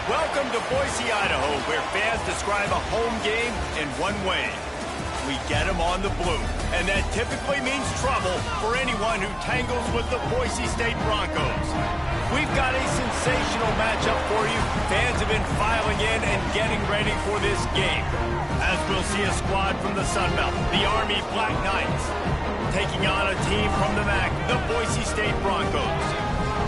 Welcome to Boise, Idaho, where fans describe a home game in one way. We get them on the blue, and that typically means trouble for anyone who tangles with the Boise State Broncos. We've got a sensational matchup for you. Fans have been filing in and getting ready for this game. As we'll see a squad from the Sun Belt, the Army Black Knights, taking on a team from the MAC, the Boise State Broncos.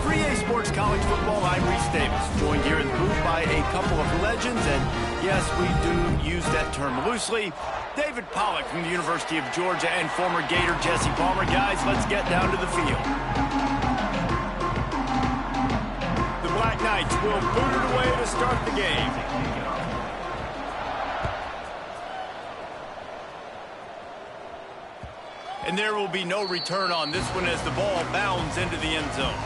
For EA Sports College Football, I'm Reese Davis, joined here in the booth by a couple of legends, and yes, we do use that term loosely. David Pollack from the University of Georgia and former Gator Jesse Palmer. Guys, let's get down to the field. The Black Knights will boot it away to start the game. And there will be no return on this one as the ball bounds into the end zone.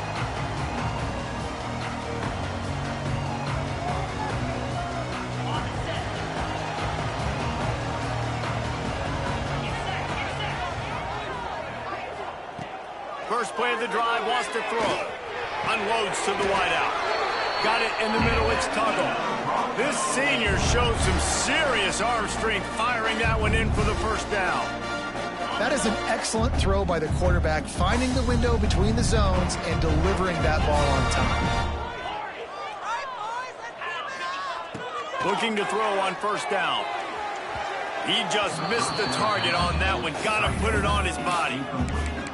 First play of the drive, wants to throw. Unloads to the wideout. Got it in the middle, it's Tuggle. This senior showed some serious arm strength firing that one in for the first down. That is an excellent throw by the quarterback, finding the window between the zones and delivering that ball on time. Looking to throw on first down. He just missed the target on that one. Got to put it on his body.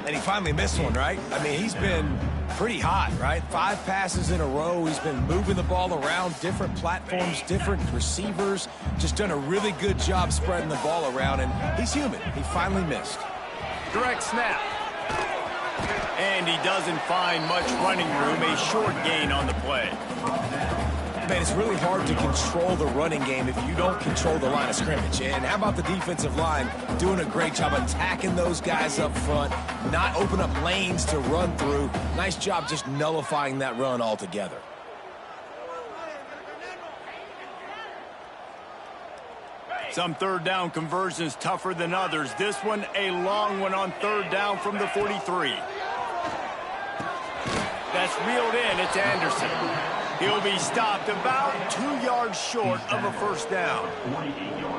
And he finally missed one, right? I mean, he's been pretty hot, right? 5 passes in a row. He's been moving the ball around, different platforms, different receivers. Just done a really good job spreading the ball around, and he's human. He finally missed. Direct snap. And he doesn't find much running room. A short gain on the play. Man, it's really hard to control the running game if you don't control the line of scrimmage. And how about the defensive line doing a great job attacking those guys up front, not open up lanes to run through. Nice job just nullifying that run altogether. Some third down conversions tougher than others. This one a long one on third down from the 43. That's reeled in. It's Anderson. He'll be stopped about 2 yards short of a first down.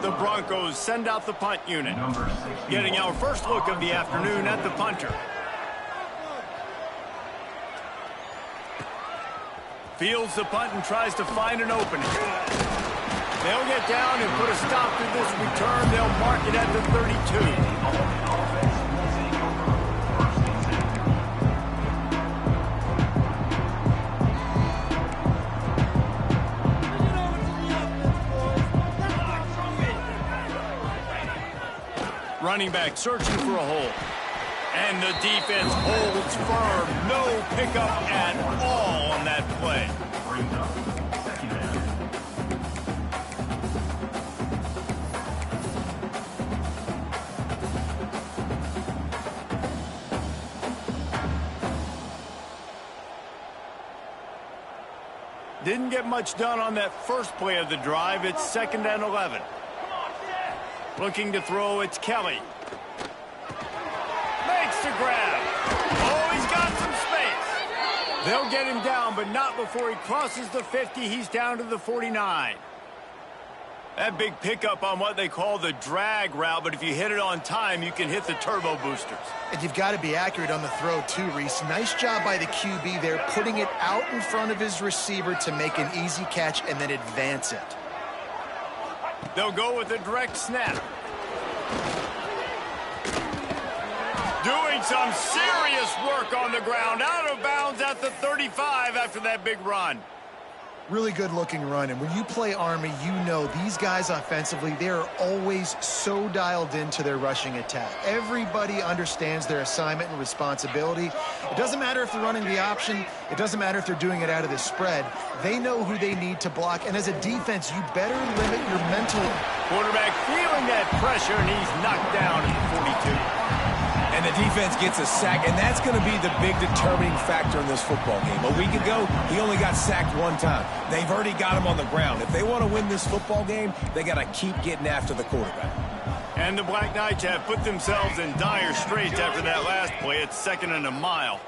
The Broncos send out the punt unit. Getting our first look of the afternoon at the punter. Fields the punt and tries to find an opening. They'll get down and put a stop to this return. They'll mark it at the 32. Running back searching for a hole. And the defense holds firm. No pickup at all on that play. Didn't get much done on that first play of the drive. It's 2nd and 11. Looking to throw, it's Kelly. Makes the grab. Oh, he's got some space. They'll get him down, but not before he crosses the 50. He's down to the 49. That big pickup on what they call the drag route, but if you hit it on time, you can hit the turbo boosters. And you've got to be accurate on the throw, too, Reese. Nice job by the QB there, putting it out in front of his receiver to make an easy catch and then advance it. They'll go with a direct snap. Doing some serious work on the ground. Out of bounds at the 35 after that big run. Really good looking run. And when you play Army, you know these guys offensively, they are always so dialed into their rushing attack. Everybody understands their assignment and responsibility. It doesn't matter if they're running the option. It doesn't matter if they're doing it out of the spread. They know who they need to block. And as a defense, you better limit your mental. Quarterback feeling that pressure, and he's knocked down at the 42. And the defense gets a sack, and that's going to be the big determining factor in this football game. A week ago, he only got sacked one time. They've already got him on the ground. If they want to win this football game, they got to keep getting after the quarterback. And the Black Knights have put themselves in dire straits after that last play. It's 2nd and a mile.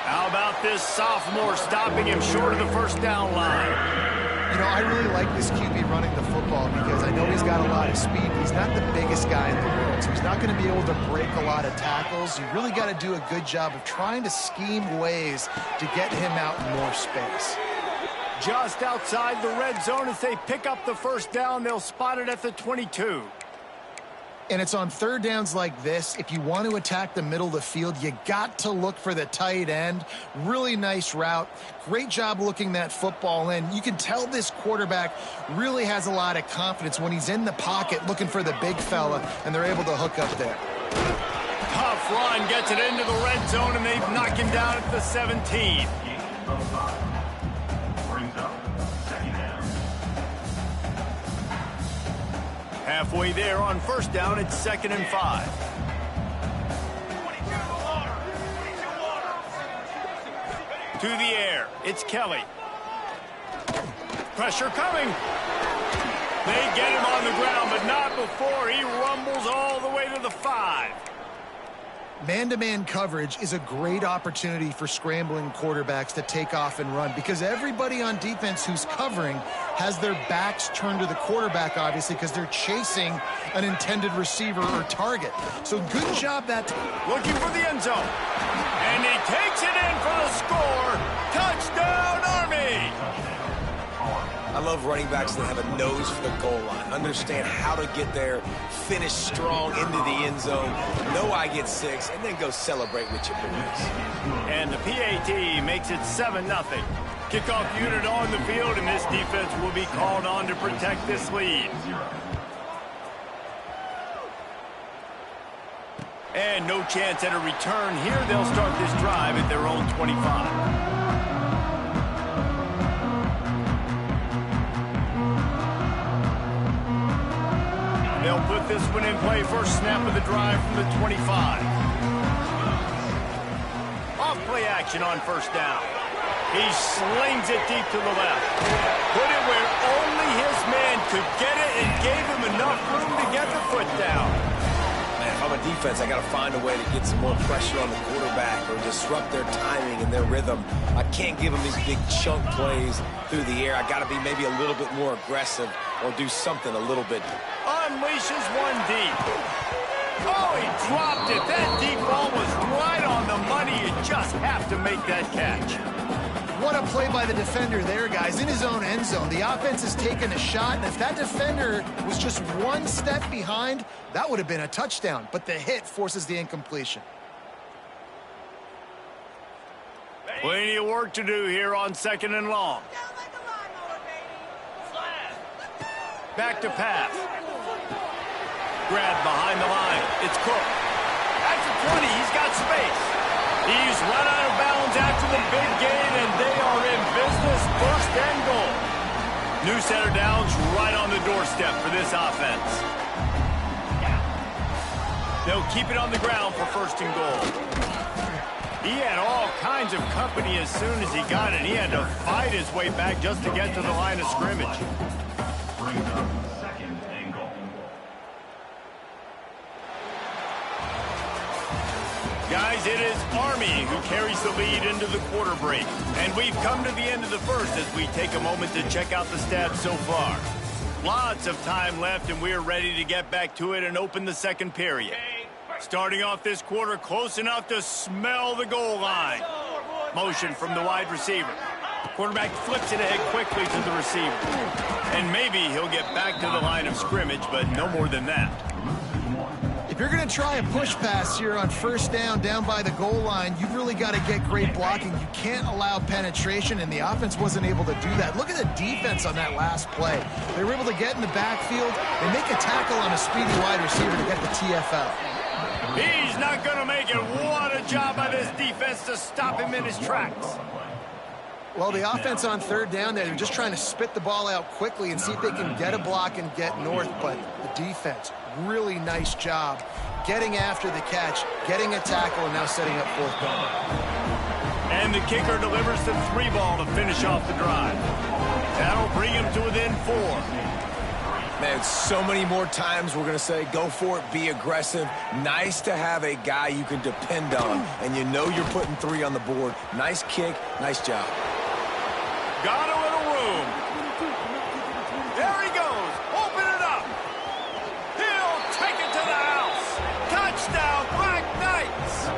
How about this sophomore stopping him short of the first down line? You know, I really like this QB running the football because I know he's got a lot of speed. He's not the biggest guy in the world, so he's not going to be able to break a lot of tackles. You really got to do a good job of trying to scheme ways to get him out in more space. Just outside the red zone as they pick up the first down. They'll spot it at the 22. And it's on third downs like this. If you want to attack the middle of the field, you got to look for the tight end. Really nice route. Great job looking that football in. You can tell this quarterback really has a lot of confidence when he's in the pocket looking for the big fella, and they're able to hook up there. Tough run, gets it into the red zone, and they've knocked him down at the 17. Halfway there on first down, it's 2nd and 5. To the air, it's Kelly. Pressure coming. They get him on the ground, but not before he rumbles all the way to the 5. Man-to-man coverage is a great opportunity for scrambling quarterbacks to take off and run because everybody on defense who's covering has their backs turned to the quarterback, obviously, because they're chasing an intended receiver or target. So good job that time. Looking for the end zone. And he takes it in for the score. Touchdown, Army! I love running backs that have a nose for the goal line, understand how to get there, finish strong into the end zone, know I get 6, and then go celebrate with your boys. And the PAT makes it 7-0. Kickoff unit on the field, and this defense will be called on to protect this lead. And no chance at a return here. They'll start this drive at their own 25. They'll put this one in play. First snap of the drive from the 25. Off play action on first down. He slings it deep to the left. Put it where only his man could get it and gave him enough room to get the foot down. Man, if I'm a defense, I got to find a way to get some more pressure on the quarterback or disrupt their timing and their rhythm. I can't give them these big chunk plays through the air. I got to be maybe a little bit more aggressive or do something a little bit. Unleashes one deep. Oh, he dropped it. That deep ball was right on the money. You just have to make that catch. What a play by the defender there, guys, in his own end zone. The offense has taken a shot, and if that defender was just one step behind, that would have been a touchdown. But the hit forces the incompletion. Plenty of work to do here on 2nd and long. Back to pass. Grab behind the line. It's Cook. At the 20, he's got space. He's run out of bounds after the big gain, and they are in business. 1st and goal. New set of downs right on the doorstep for this offense. They'll keep it on the ground for 1st and goal. He had all kinds of company as soon as he got it. He had to fight his way back just to get to the line of scrimmage. Guys, it is Army who carries the lead into the quarter break. And we've come to the end of the first as we take a moment to check out the stats so far. Lots of time left, and we're ready to get back to it and open the second period. Starting off this quarter close enough to smell the goal line. Motion from the wide receiver. Quarterback flips it ahead quickly to the receiver. And maybe he'll get back to the line of scrimmage, but no more than that. If you're going to try a push pass here on first down by the goal line, you've really got to get great blocking. You can't allow penetration, and the offense wasn't able to do that. Look at the defense on that last play. They were able to get in the backfield. They make a tackle on a speedy wide receiver to get the TFL. He's not going to make it. What a job by this defense to stop him in his tracks. Well, the offense on third down there, they're just trying to spit the ball out quickly and see if they can get a block and get north. But the defense, really nice job getting after the catch, getting a tackle, and now setting up fourth down. And the kicker delivers the 3-ball to finish off the drive. That'll bring him to within 4. Man, so many more times we're going to say, go for it, be aggressive. Nice to have a guy you can depend on, and you know you're putting 3 on the board. Nice kick, nice job. Got a little room. There he goes. Open it up. He'll take it to the house. Touchdown, Black Knights.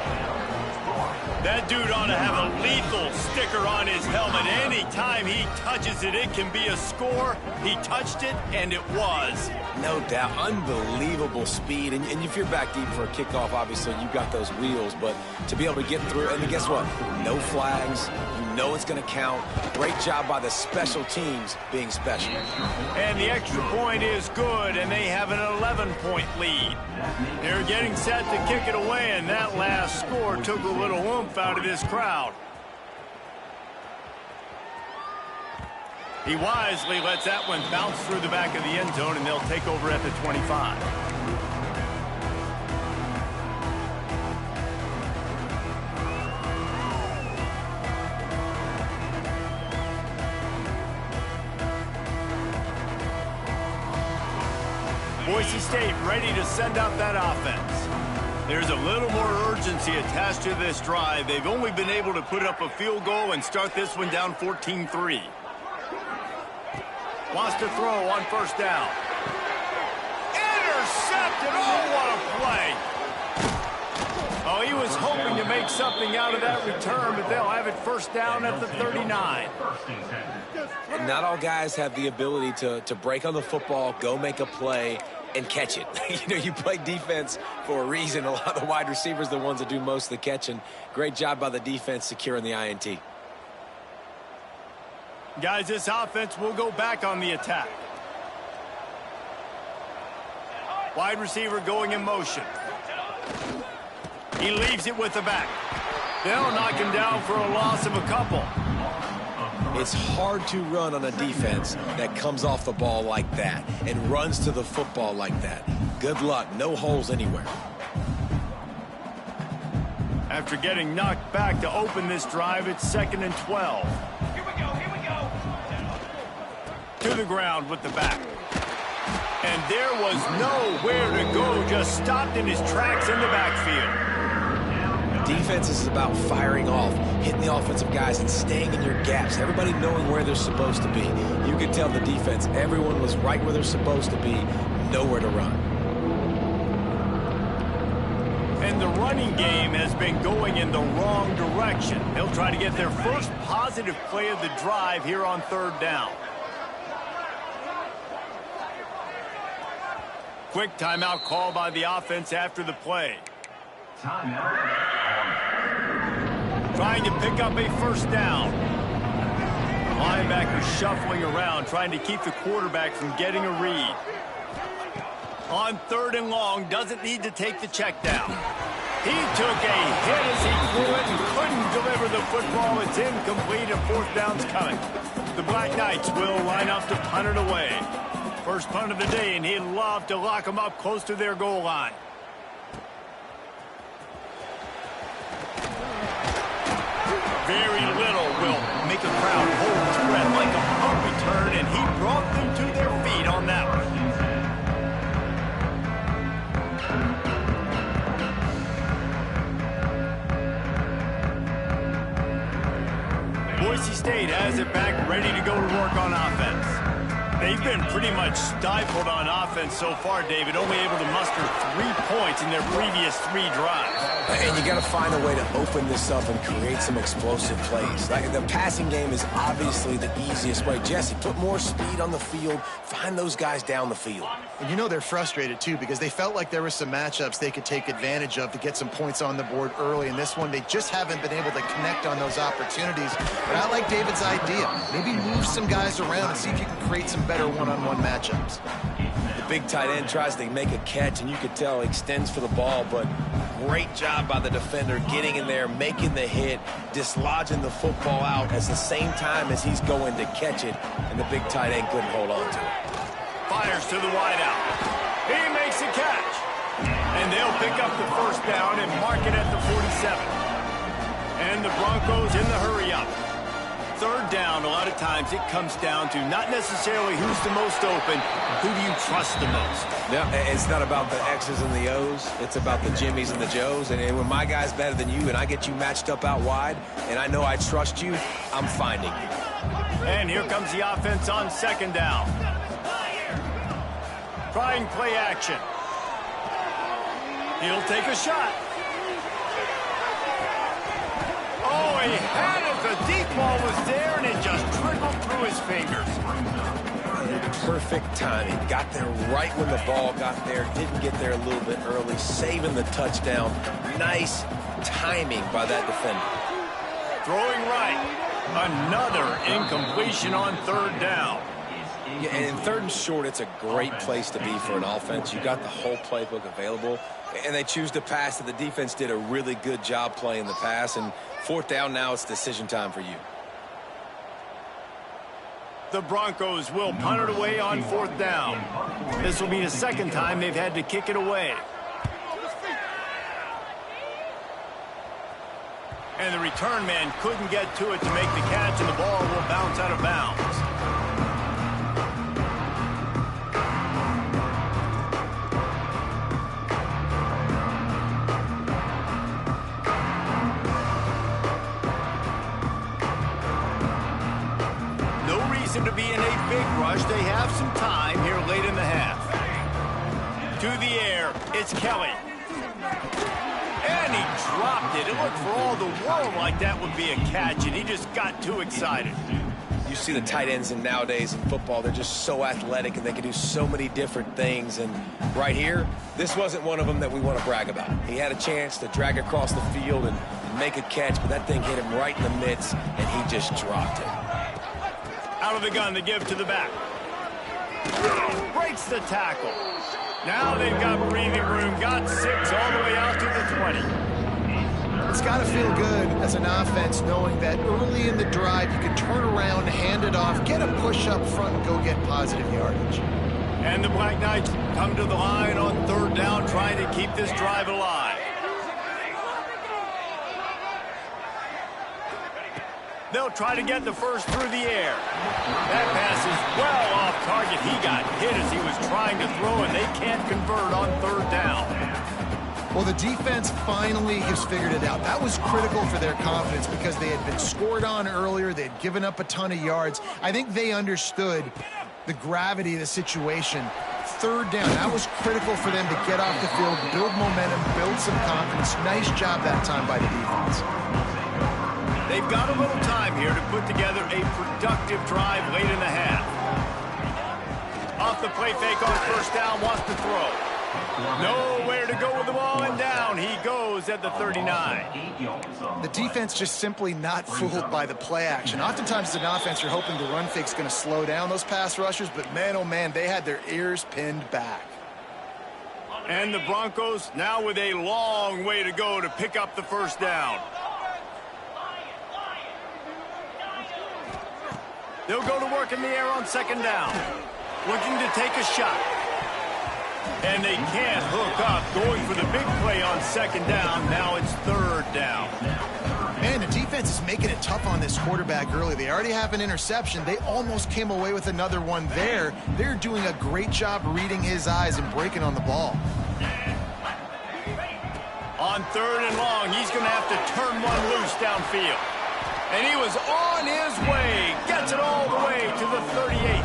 That dude ought to have a lethal sticker on his helmet. Anytime he touches it, it can be a score. He touched it, and it was. No doubt. Unbelievable speed. And if you're back deep for a kickoff, obviously, you've got those wheels. But to be able to get through, and guess what? No flags. You know it's going to count. Great job by the special teams being special. And the extra point is good, and they have an 11-point lead. They're getting set to kick it away, and that last score took a little oomph out of this crowd. He wisely lets that one bounce through the back of the end zone, and they'll take over at the 25. Boise State ready to send out that offense. There's a little more urgency attached to this drive. They've only been able to put up a field goal and start this one down 14-3. Wants to throw on first down. Intercepted! Oh, what a play! Oh, he was hoping to make something out of that return, but they'll have it first down at the 39. And not all guys have the ability to break on the football, go make a play, and catch it. You know, you play defense for a reason. A lot of the wide receivers are the ones that do most of the catching. Great job by the defense securing the INT. Guys, this offense will go back on the attack. Wide receiver going in motion. He leaves it with the back. They'll knock him down for a loss of a couple. It's hard to run on a defense that comes off the ball like that and runs to the football like that. Good luck. No holes anywhere. After getting knocked back to open this drive, it's 2nd and 12. Here we go. To the ground with the back. And there was nowhere to go, just stopped in his tracks in the backfield. Defense is about firing off, hitting the offensive guys and staying in your gaps. Everybody knowing where they're supposed to be. You can tell the defense, everyone was right where they're supposed to be, nowhere to run. And the running game has been going in the wrong direction. They'll try to get their first positive play of the drive here on third down. Quick timeout call by the offense after the play. Trying to pick up a first down. Linebacker shuffling around, trying to keep the quarterback from getting a read. On 3rd and long, doesn't need to take the check down. He took a hit as he threw it and couldn't deliver the football. It's incomplete and 4th down's coming. The Black Knights will line up to punt it away. First punt of the day, and he'd love to lock them up close to their goal line. Very little will make a crowd hold its breath like a punt return, and he brought them to their feet on that one. Boise State has it back, ready to go to work on offense. They've been pretty much stifled on offense so far, David, only able to muster 3 points in their previous 3 drives. And you got to find a way to open this up and create some explosive plays. Like, the passing game is obviously the easiest way. Jesse, put more speed on the field. Find those guys down the field. And you know they're frustrated, too, because they felt like there were some matchups they could take advantage of to get some points on the board early. In this one, they just haven't been able to connect on those opportunities. But I like David's idea. Maybe move some guys around and see if you can create some better one-on-one matchups. The big tight end tries to make a catch, and you could tell he extends for the ball, but great job by the defender getting in there, making the hit, dislodging the football out at the same time as he's going to catch it, and the big tight end couldn't hold on to it. Fires to the wideout. He makes a catch. And they'll pick up the first down and mark it at the 47. And the Broncos in the hurry-up. Third down, a lot of times it comes down to not necessarily who's the most open, who do you trust the most? Yeah, it's not about the X's and the O's. It's about the Jimmys and the Joes. And when my guy's better than you and I get you matched up out wide and I know I trust you, I'm finding you. And here comes the offense on second down. Trying play action. He'll take a shot. Oh, he had it. The deep ball was there, and it just trickled through his fingers. Perfect timing. Got there right when the ball got there. Didn't get there a little bit early. Saving the touchdown. Nice timing by that defender. Throwing right. Another incompletion on third down. Yeah, and in third and short, it's a great place to be for an offense. You got the whole playbook available, and they choose to pass. And the defense did a really good job playing the pass. And fourth down now, it's decision time for you. The Broncos will punt it away on fourth down. This will be the second time they've had to kick it away. And the return man couldn't get to it to make the catch, and the ball will bounce out of bounds. To be in a big rush. They have some time here late in the half. To the air, it's Kelly. And he dropped it. It looked for all the world like that would be a catch, and he just got too excited. You see the tight ends nowadays in football, they're just so athletic, and they can do so many different things. And right here, this wasn't one of them that we want to brag about. He had a chance to drag across the field and make a catch, but that thing hit him right in the midst, and he just dropped it. Out of the gun to give to the back. Breaks the tackle. Now they've got breathing room. Got 6 all the way out to the 20. It's got to feel good as an offense knowing that early in the drive you can turn around, hand it off, get a push up front, and go get positive yardage. And the Black Knights come to the line on third down, trying to keep this drive alive. They'll try to get the first through the air. That pass is well off target. He got hit as he was trying to throw, and they can't convert on third down. Well, the defense finally has figured it out. That was critical for their confidence because they had been scored on earlier. They had given up a ton of yards. I think they understood the gravity of the situation. Third down, that was critical for them to get off the field, build momentum, build some confidence. Nice job that time by the defense. They've got a little time here to put together a productive drive late in the half. Off the play fake on first down, wants to throw. Nowhere to go with the ball, and down he goes at the 39. The defense just simply not fooled by the play action. Oftentimes as an offense, you're hoping the run fake's going to slow down those pass rushers, but man, oh man, they had their ears pinned back. And the Broncos now with a long way to go to pick up the first down. They'll go to work in the air on second down. Looking to take a shot. And they can't hook up. Going for the big play on second down. Now it's third down. Man, the defense is making it tough on this quarterback early. They already have an interception. They almost came away with another one there. They're doing a great job reading his eyes and breaking on the ball. On third and long, he's going to have to turn one loose downfield. And he was on his way. Gets it all the way to the 38.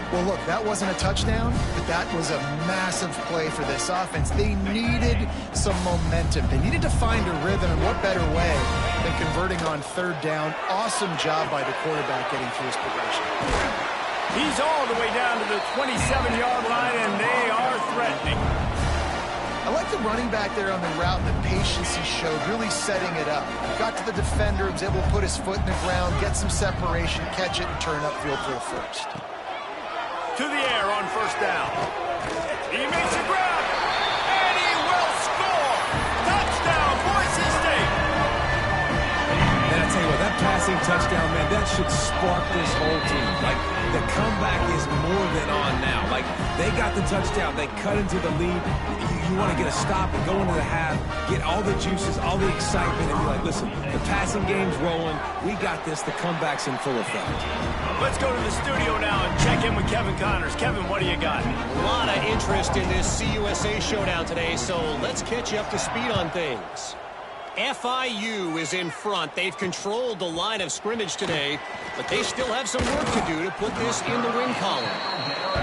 Well, look, that wasn't a touchdown, but that was a massive play for this offense. They needed some momentum. They needed to find a rhythm, and what better way than converting on third down. Awesome job by the quarterback getting through his progression. He's all the way down to the 27-yard line, and they are threatening. I like the running back there on the route and the patience he showed, really setting it up. Got to the defender, was able to put his foot in the ground, get some separation, catch it, and turn upfield for the first. To the air on first down. He makes a grab, and he will score. Touchdown, Boise State. And I tell you what, that passing touchdown, man, that should spark this whole team. Like, the comeback is more than on now. Like, they got the touchdown. They cut into the lead. You want to get a stop and go into the half, get all the juices, all the excitement, and be like, listen, the passing game's rolling. We got this. The comeback's in full effect. Let's go to the studio now and check in with Kevin Connors. Kevin, what do you got? A lot of interest in this CUSA showdown today, so let's catch you up to speed on things. FIU is in front. They've controlled the line of scrimmage today, but they still have some work to do to put this in the win column.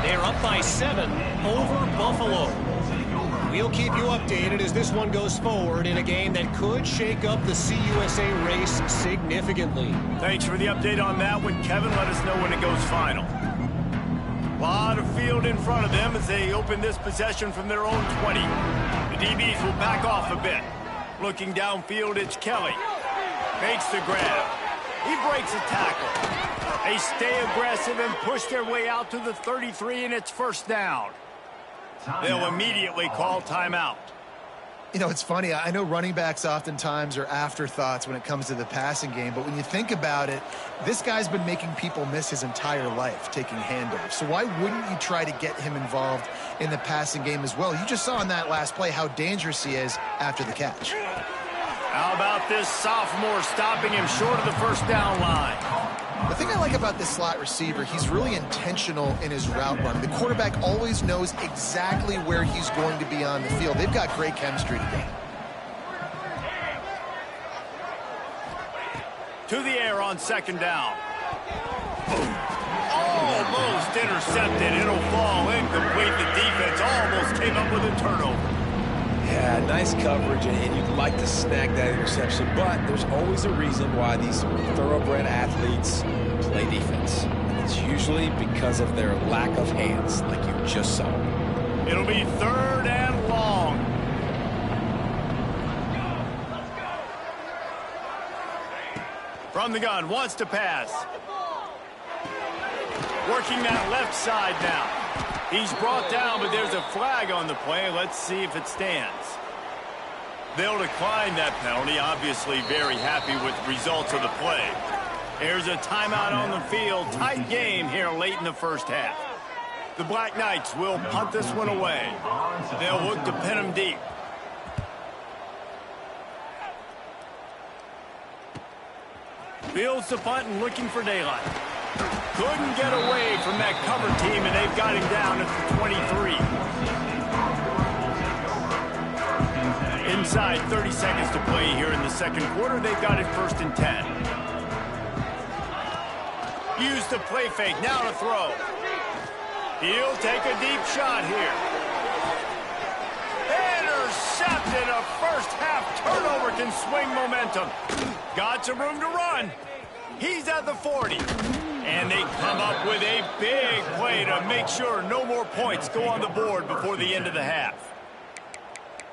They're up by 7 over Buffalo. We'll keep you updated as this one goes forward in a game that could shake up the CUSA race significantly. Thanks for the update on that one, Kevin. Let us know when it goes final. A lot of field in front of them as they open this possession from their own 20. The DBs will back off a bit. Looking downfield, it's Kelly. Makes the grab. He breaks a tackle. They stay aggressive and push their way out to the 33, and it's first down. They'll immediately call timeout. You know, it's funny. I know running backs oftentimes are afterthoughts when it comes to the passing game, but when you think about it, this guy's been making people miss his entire life taking handoffs. So why wouldn't you try to get him involved in the passing game as well? You just saw in that last play how dangerous he is after the catch. How about this sophomore stopping him short of the first down line? The thing I like about this slot receiver, he's really intentional in his route run. The quarterback always knows exactly where he's going to be on the field. They've got great chemistry today. To the air on second down. Almost intercepted. It'll fall incomplete. The defense almost came up with a turnover. Yeah, nice coverage, and you'd like to snag that interception, but there's always a reason why these thoroughbred athletes play defense. It's usually because of their lack of hands, like you just saw. It'll be third and long. From the gun, wants to pass. Working that left side now. He's brought down, but there's a flag on the play. Let's see if it stands. They'll decline that penalty. Obviously very happy with the results of the play. There's a timeout on the field. Tight game here late in the first half. The Black Knights will punt this one away. They'll look to pin them deep. Fields the punt and looking for daylight. Couldn't get away from that cover team, and they've got him down at the 23. Inside 30 seconds to play here in the second quarter. They've got it first and 10. Use the play fake. Now to throw. He'll take a deep shot here. Intercepted. A first half turnover can swing momentum. Got some room to run. He's at the 40. And they come up with a big play to make sure no more points go on the board before the end of the half.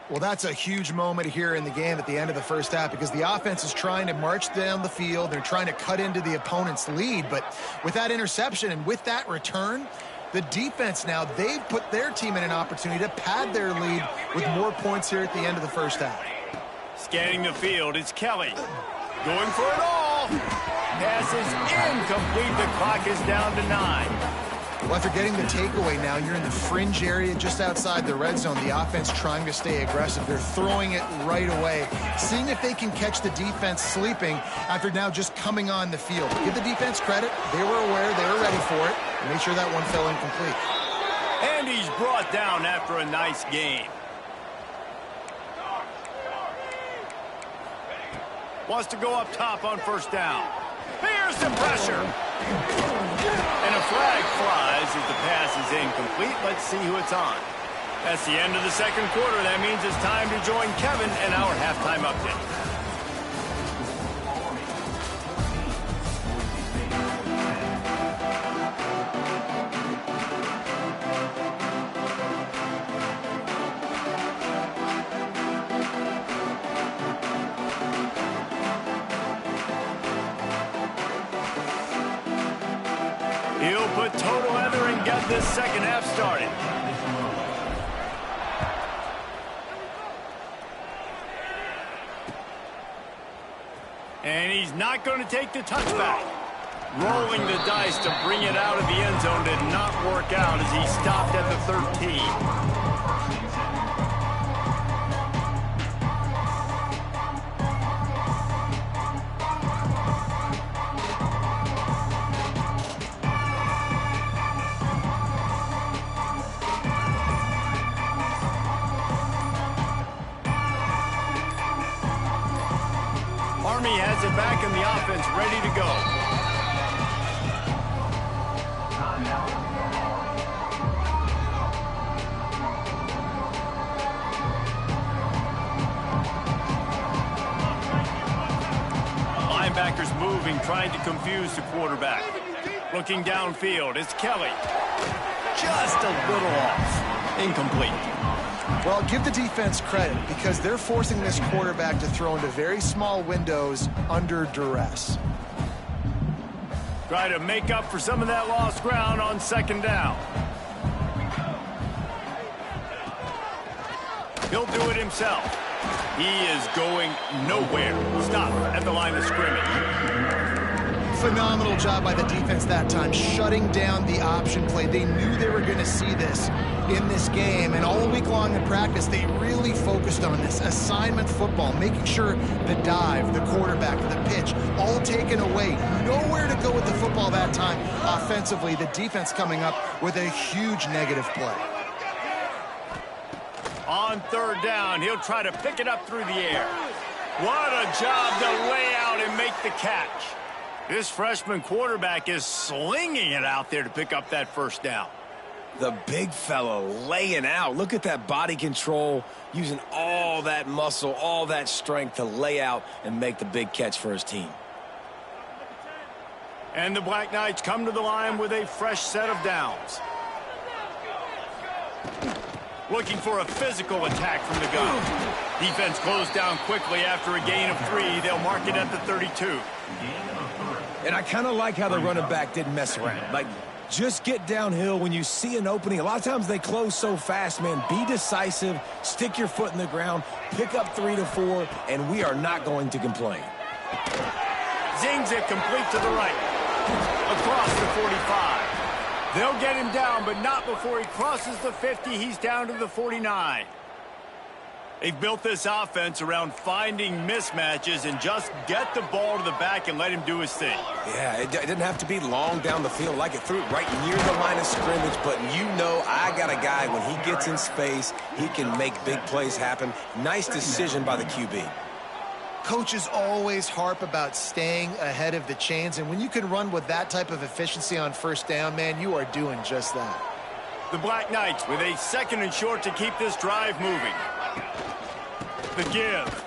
Well, that's a huge moment here in the game at the end of the first half because the offense is trying to march down the field. They're trying to cut into the opponent's lead. But with that interception and with that return, the defense now, they've put their team in an opportunity to pad their lead with more points here at the end of the first half. Scanning the field, it's Kelly. Going for it all. Pass is incomplete. The clock is down to 9. Well, after getting the takeaway now, you're in the fringe area just outside the red zone. The offense trying to stay aggressive. They're throwing it right away, seeing if they can catch the defense sleeping after now just coming on the field. Give the defense credit. They were aware. They were ready for it. Make sure that one fell incomplete. And he's brought down after a nice game. Wants to go up top on first down. Here's the pressure. And a flag flies as the incomplete. Let's see who it's on. That's the end of the second quarter. That means it's time to join Kevin and our halftime update. He'll put total leather and get this second half started. And he's not going to take the touchback. Rolling the dice to bring it out of the end zone did not work out as he stopped at the 13. Army has it back in the offense, ready to go. Linebackers moving, trying to confuse the quarterback. Looking downfield, it's Kelly. Just a little off. Incomplete. Well, give the defense credit because they're forcing this quarterback to throw into very small windows under duress. Try to make up for some of that lost ground on second down. He'll do it himself. He is going nowhere. Stop at the line of scrimmage. Phenomenal job by the defense that time, shutting down the option play. They knew they were going to see this in this game, and all week long in practice, they really focused on this assignment football, making sure the dive, the quarterback, the pitch, all taken away. Nowhere to go with the football that time. Offensively, the defense coming up with a huge negative play. On third down, he'll try to pick it up through the air. What a job to lay out and make the catch. This freshman quarterback is slinging it out there to pick up that first down. The big fellow laying out. Look at that body control, using all that muscle, all that strength to lay out and make the big catch for his team. And the Black Knights come to the line with a fresh set of downs. Looking for a physical attack from the gun. Defense closed down quickly after a gain of 3. They'll mark it at the 32. And I kind of like how the running back didn't mess around. Like, just get downhill when you see an opening. A lot of times they close so fast, man. Be decisive, stick your foot in the ground, pick up 3 to 4, and we are not going to complain. Zings it complete to the right. Across the 45. They'll get him down, but not before he crosses the 50. He's down to the 49. They've built this offense around finding mismatches and just get the ball to the back and let him do his thing. Yeah, it didn't have to be long down the field. Like it threw it right near the line of scrimmage, but you know I got a guy, when he gets in space, he can make big plays happen. Nice decision by the QB. Coaches always harp about staying ahead of the chains, and when you can run with that type of efficiency on first down, man, you are doing just that. The Black Knights with a second and short to keep this drive moving. The give.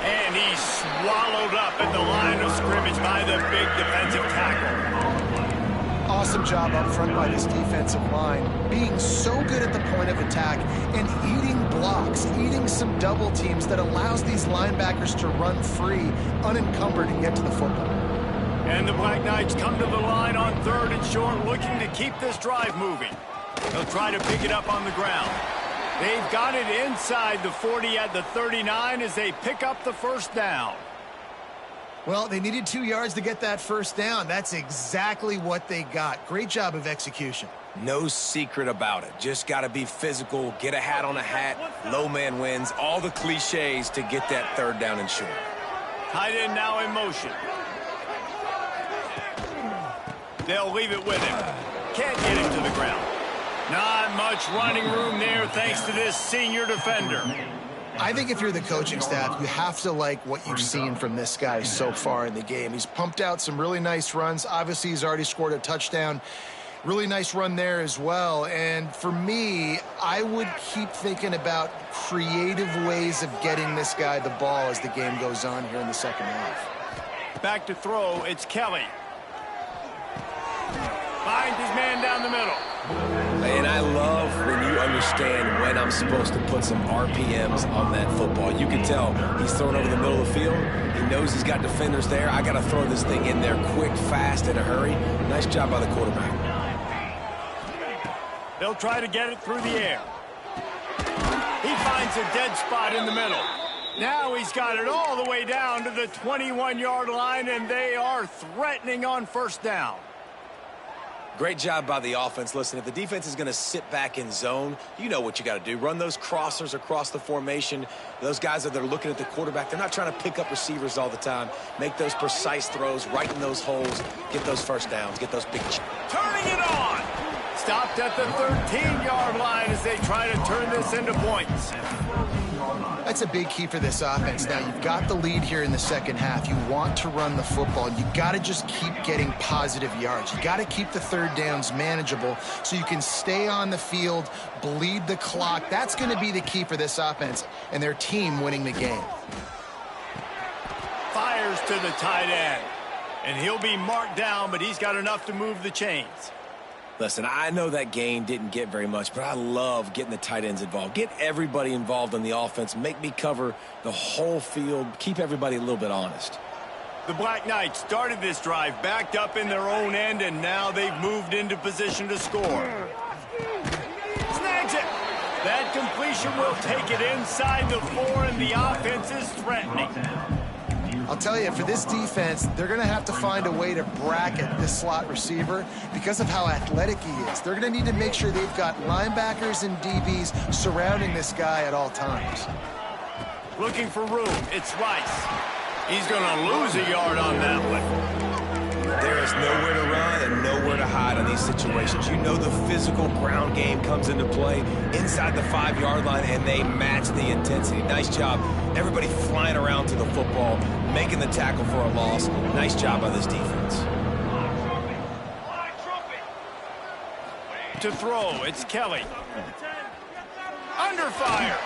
And he's swallowed up at the line of scrimmage by the big defensive tackle. Awesome job up front by this defensive line, being so good at the point of attack and eating blocks, eating some double teams that allows these linebackers to run free, unencumbered, and get to the football. And the Black Knights come to the line on third and short, looking to keep this drive moving. They'll try to pick it up on the ground. They've got it inside the 40 at the 39 as they pick up the first down. Well, they needed 2 yards to get that first down. That's exactly what they got. Great job of execution. No secret about it. Just got to be physical, get a hat on a hat, low man wins, all the cliches to get that third down and short. Tight end now in motion. They'll leave it with him. Can't get him to the ground. Not much running room there thanks to this senior defender. I think if you're the coaching staff, you have to like what you've seen from this guy so far in the game. He's pumped out some really nice runs. Obviously, he's already scored a touchdown. Really nice run there as well. And for me, I would keep thinking about creative ways of getting this guy the ball as the game goes on here in the second half. Back to throw, it's Kelly. Finds his man down the middle. And I love when you understand when I'm supposed to put some RPMs on that football. You can tell he's throwing over the middle of the field. He knows he's got defenders there. I got to throw this thing in there quick, fast, in a hurry. Nice job by the quarterback. They'll try to get it through the air. He finds a dead spot in the middle. Now he's got it all the way down to the 21-yard line, and they are threatening on first down. Great job by the offense. Listen, if the defense is going to sit back in zone, you know what you got to do. Run those crossers across the formation. Those guys that are looking at the quarterback, they're not trying to pick up receivers all the time. Make those precise throws, right in those holes, get those first downs, get those big... Turning it on! Stopped at the 13-yard line as they try to turn this into points. That's a big key for this offense. Now, you've got the lead here in the second half. You want to run the football. You got to just keep getting positive yards. You got to keep the third downs manageable so you can stay on the field, bleed the clock. That's going to be the key for this offense and their team winning the game. Fires to the tight end. And he'll be marked down, but he's got enough to move the chains. Listen, I know that gain didn't get very much, but I love getting the tight ends involved. Get everybody involved in the offense. Make me cover the whole field. Keep everybody a little bit honest. The Black Knights started this drive backed up in their own end, and now they've moved into position to score. Snags it. That completion will take it inside the 4, and the offense is threatening. I'll tell you, for this defense, they're going to have to find a way to bracket this slot receiver because of how athletic he is. They're going to need to make sure they've got linebackers and DBs surrounding this guy at all times. Looking for room. It's Rice. He's going to lose a yard on that one. There is nowhere to run and nowhere to hide in these situations. You know the physical ground game comes into play inside the 5-yard line, and they match the intensity. Nice job. Everybody flying around to the football, making the tackle for a loss. Nice job by this defense. To throw, it's Kelly. Under fire.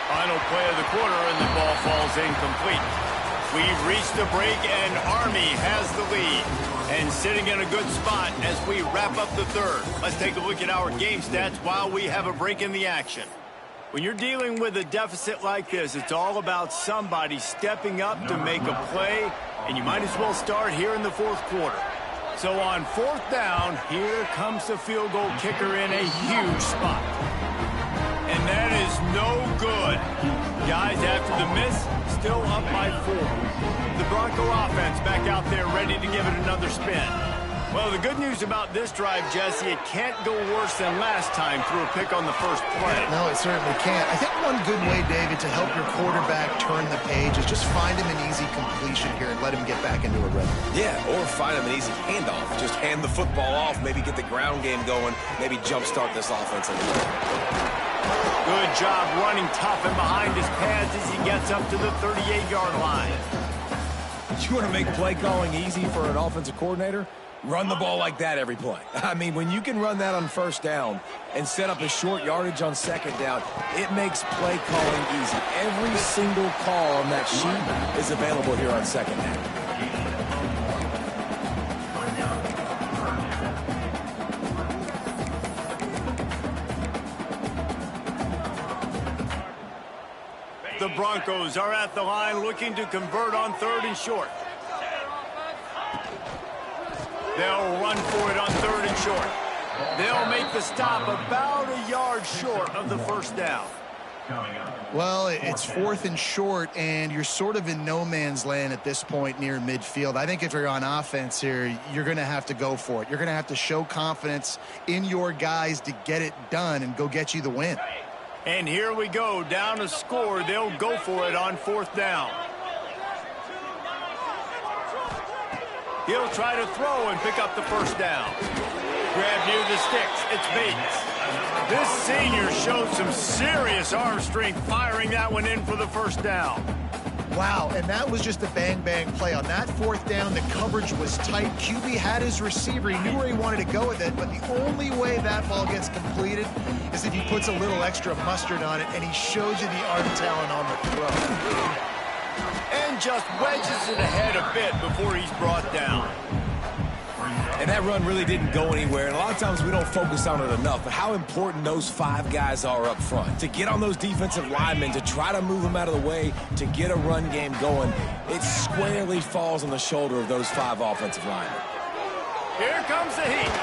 Final play of the quarter, and the ball falls incomplete. We've reached the break, and Army has the lead. And sitting in a good spot as we wrap up the third. Let's take a look at our game stats while we have a break in the action. When you're dealing with a deficit like this, it's all about somebody stepping up to make a play, and you might as well start here in the fourth quarter. So on fourth down, here comes the field goal kicker in a huge spot. And that is no good. Guys, after the miss, still up by 4. The Bronco offense back out there ready to give it another spin. Well, the good news about this drive, Jesse, it can't go worse than last time through a pick on the first play. No, it certainly can't. I think one good way, David, to help your quarterback turn the page is just find him an easy completion here and let him get back into a rhythm. Yeah, or find him an easy handoff. Just hand the football off, maybe get the ground game going, maybe jumpstart this offense a little bit. Good job running tough and behind his pads as he gets up to the 38-yard line. You want to make play calling easy for an offensive coordinator? Run the ball like that every play. I mean, when you can run that on first down and set up a short yardage on second down, it makes play calling easy. Every single call on that sheet is available here on second down. The Broncos are at the line looking to convert on 3rd and short. They'll run for it on 3rd and short. They'll make the stop about a yard short of the first down. Well, it's 4th and short, and you're sort of in no man's land at this point near midfield. I think if you're on offense here, you're going to have to go for it. You're going to have to show confidence in your guys to get it done and go get you the win. And here we go, down a score. They'll go for it on 4th down. He'll try to throw and pick up the first down. Grab near the sticks. It's Bates. This senior showed some serious arm strength firing that one in for the first down. Wow, and that was just a bang-bang play. On that fourth down, the coverage was tight. QB had his receiver. He knew where he wanted to go with it, but the only way that ball gets completed is if he puts a little extra mustard on it, and he shows you the arm talent on the throw. And just wedges it ahead a bit before he's brought down. And that run really didn't go anywhere, and a lot of times we don't focus on it enough, but how important those 5 guys are up front. To get on those defensive linemen, to try to move them out of the way, to get a run game going, it squarely falls on the shoulder of those 5 offensive linemen. Here comes the heat.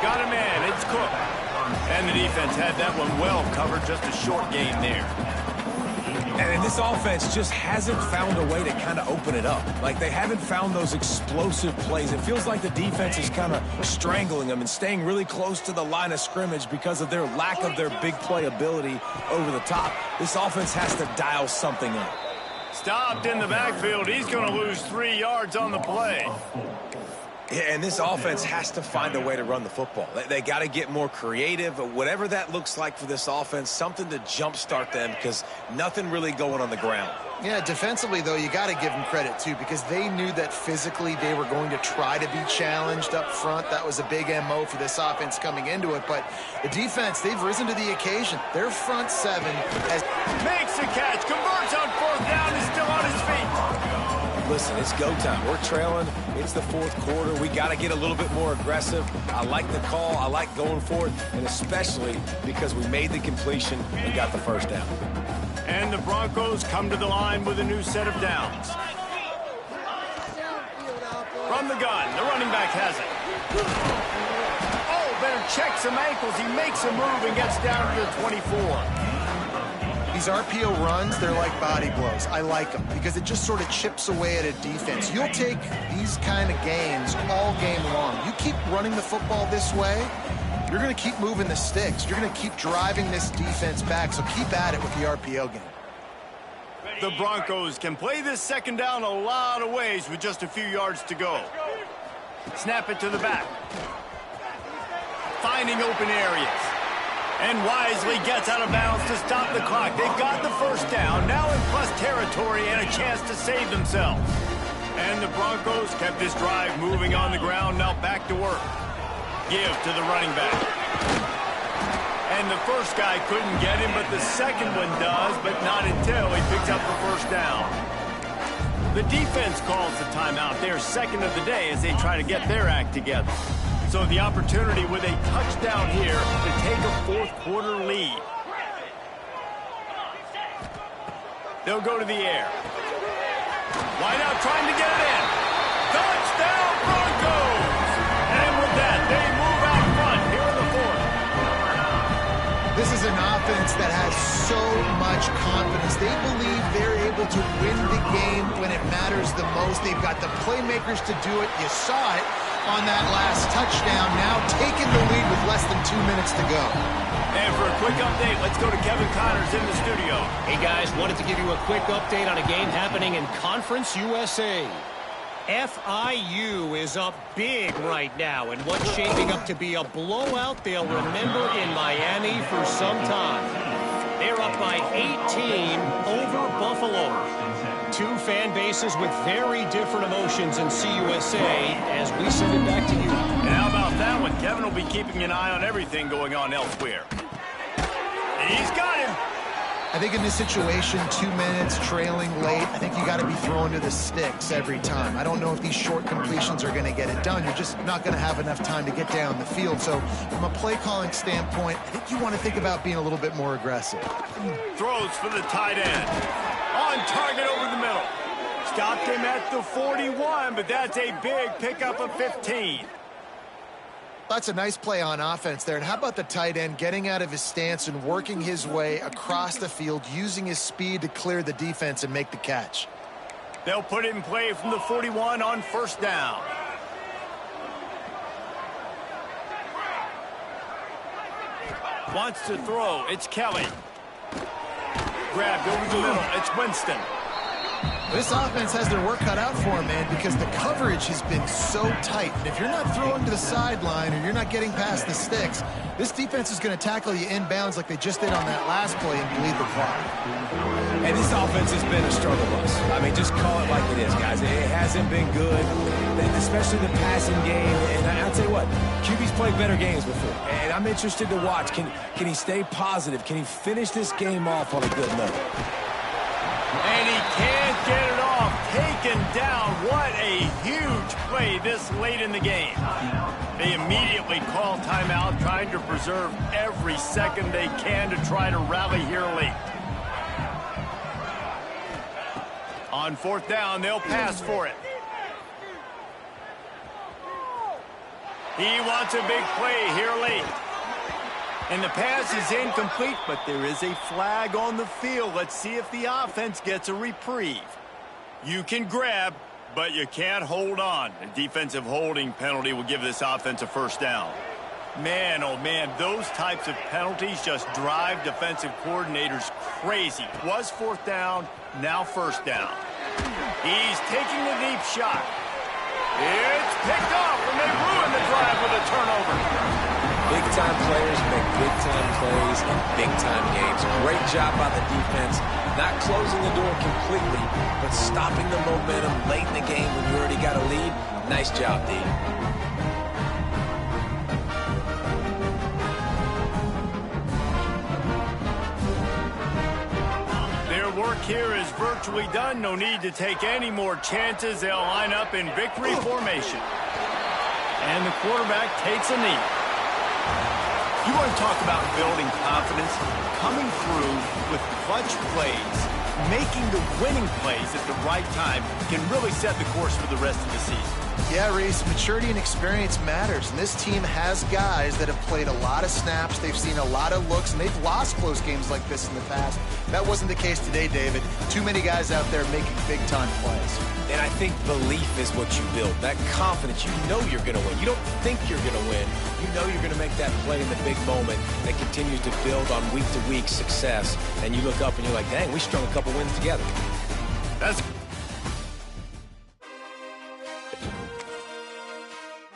Got a man, it's Cook. And the defense had that one well covered, just a short gain there. And this offense just hasn't found a way to kind of open it up. Like, they haven't found those explosive plays. It feels like the defense is kind of strangling them and staying really close to the line of scrimmage because of their lack of their big play ability over the top. This offense has to dial something up. Stopped in the backfield. He's going to lose 3 yards on the play. Yeah, and this offense has to find a way to run the football. They got to get more creative, whatever that looks like for this offense, something to jumpstart them because nothing really going on the ground. Yeah, defensively, though, you got to give them credit, too, because they knew that physically they were going to try to be challenged up front. That was a big MO for this offense coming into it. But the defense, they've risen to the occasion. Their front 7 has... Makes the catch, converts on 4th down, is still on his feet. Listen, it's go time. We're trailing. It's the 4th quarter. We got to get a little bit more aggressive. I like the call. I like going for it, and especially because we made the completion and got the first down. And the Broncos come to the line with a new set of downs. From the gun, the running back has it. Oh, better check some ankles. He makes a move and gets down to the 24. These RPO runs, they're like body blows. I like them because it just sort of chips away at a defense. You'll take these kind of gains all game long. You keep running the football this way, you're going to keep moving the sticks. You're going to keep driving this defense back, so keep at it with the RPO game. The Broncos can play this second down a lot of ways with just a few yards to go. Snap it to the back. Finding open areas. And wisely gets out of bounds to stop the clock. They've got the first down, now in plus territory and a chance to save themselves. And the Broncos kept this drive moving on the ground, now back to work. Give to the running back. And the first guy couldn't get him, but the second one does, but not until he picks up the first down. The defense calls the timeout, their second of the day, as they try to get their act together. So the opportunity with a touchdown here to take a 4th quarter lead. They'll go to the air. Wide out trying to get it in. Touchdown Broncos! And with that, they move out front here in the 4th. This is an offense that has so much confidence. They believe they're able to win the game when it matters the most. They've got the playmakers to do it. You saw it on that last touchdown, now taking the lead with less than 2 minutes to go. And for a quick update, let's go to Kevin Connors in the studio. Hey guys, wanted to give you a quick update on a game happening in Conference USA. FIU is up big right now in what's shaping up to be a blowout they'll remember in Miami for some time. They're up by 18 over Buffalo. 2 fan bases with very different emotions in CUSA as we send it back to you. And how about that one? Kevin will be keeping an eye on everything going on elsewhere. He's got him. I think in this situation, 2 minutes trailing late, I think you got to be throwing to the sticks every time. I don't know if these short completions are going to get it done. You're just not going to have enough time to get down the field. So from a play calling standpoint, I think you want to think about being a little bit more aggressive. Throws for the tight end. On target over the middle. Stopped him at the 41, but that's a big pickup of 15. That's a nice play on offense there. And how about the tight end getting out of his stance and working his way across the field, using his speed to clear the defense and make the catch. They'll put it in play from the 41 on 1st down. Wants to throw. It's Kelly. Grabbed over the middle. It's Winston. This offense has their work cut out for them, man, because the coverage has been so tight. And if you're not throwing to the sideline or you're not getting past the sticks, this defense is going to tackle you inbounds like they just did on that last play and bleed the clock. And this offense has been a struggle bus. I mean, just call it like it is, guys. It hasn't been good, especially the passing game. And I'll tell you what, QB's played better games before. And I'm interested to watch. Can he stay positive? Can he finish this game off on a good note? And he can't get it off. Taken down. What a huge play this late in the game. They immediately call timeout, trying to preserve every second they can to try to rally here late. On fourth down, they'll pass for it. He wants a big play here late. And the pass is incomplete, but there is a flag on the field. Let's see if the offense gets a reprieve. You can grab, but you can't hold on. A defensive holding penalty will give this offense a first down. Man, oh man, those types of penalties just drive defensive coordinators crazy. Was fourth down, now first down. He's taking the deep shot. It's picked off, and they ruin the drive with a turnover. Big-time players make big-time plays in big-time games. Great job by the defense, not closing the door completely, but stopping the momentum late in the game when you already got a lead. Nice job, D. Their work here is virtually done. No need to take any more chances. They'll line up in victory formation. And the quarterback takes a knee. You want to talk about building confidence? Coming through with clutch plays, making the winning plays at the right time can really set the course for the rest of the season. Yeah, Reese, maturity and experience matters, and this team has guys that have played a lot of snaps, they've seen a lot of looks, and they've lost close games like this in the past. That wasn't the case today, David. Too many guys out there making big-time plays. And I think belief is what you build. That confidence, you know you're going to win. You don't think you're going to win. You know you're going to make that play in the big moment that continues to build on week-to-week success. And you look up and you're like, dang, we strung a couple wins together. That's